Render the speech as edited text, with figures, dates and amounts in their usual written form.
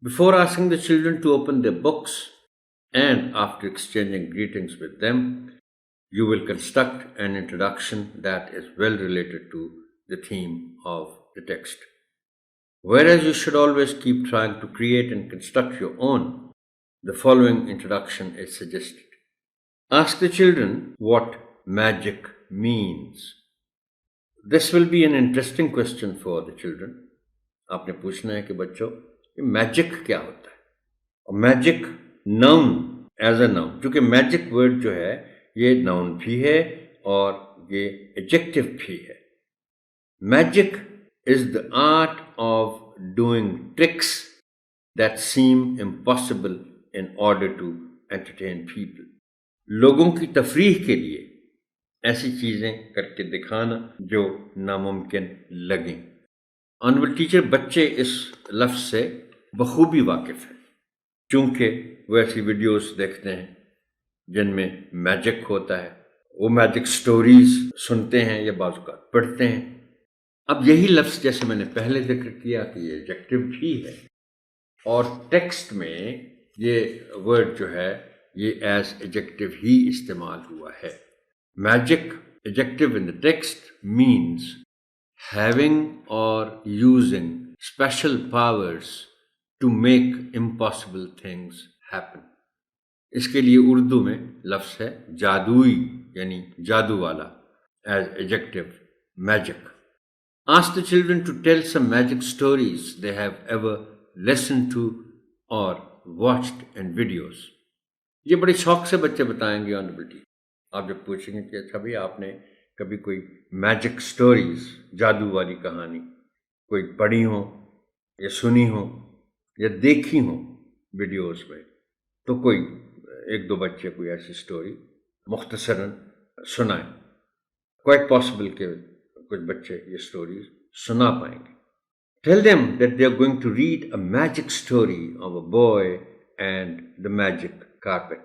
Before asking the children to open their books and after exchanging greetings with them, you will construct an introduction that is well related to the theme of the text. Whereas you should always keep trying to create and construct your own, the following introduction is suggested. Ask the children what magic means. This will be an interesting question for the children. آپ نے پوچھنا ہے کہ بچوں یہ magic کیا ہوتا ہے. اور magic noun is a noun, چونکہ میجک ورڈ جو ہے یہ ناؤن بھی ہے اور یہ ایڈجیکٹو بھی ہے. Magic is the art of doing tricks that seem impossible in order to entertain people. لوگوں کی تفریح کے لیے ایسی چیزیں کر کے دکھانا جو ناممکن لگیں. آنریبل ٹیچر بچے اس لفظ سے بخوبی واقف ہیں، چونکہ وہ ایسی ویڈیوز دیکھتے ہیں جن میں میجک ہوتا ہے. وہ میجک سٹوریز سنتے ہیں یا بعض اوقات پڑھتے ہیں. اب یہی لفظ جیسے میں نے پہلے ذکر کیا کہ یہ ایڈجیکٹو بھی ہے، اور ٹیکسٹ میں یہ ورڈ جو ہے یہ ایز ایڈجیکٹو ہی استعمال ہوا ہے. Magic adjective in the text means having or using special powers to make impossible things happen. اس کے لیے اردو میں لفظ ہے جادوئی، یعنی جادو والا، as adjective magic. Ask the children to tell some magic stories they have ever listened to or watched in videos. یہ بڑے شوق سے بچے بتائیں گے آنریبل ٹیچر. آپ جب پوچھیں گے کہ اچھا بھائی آپ نے کبھی کوئی میجک سٹوریز، جادو والی کہانی کوئی پڑھی ہوں یا سنی ہوں یا دیکھی ہوں ویڈیوز میں، تو کوئی ایک دو بچے کوئی ایسی سٹوری مختصراً سنائیں. کوائٹ پاسبل کہ کچھ بچے یہ سٹوریز سنا پائیں گے. Tell them that they are going to read a magic story of a boy and the magic carpet.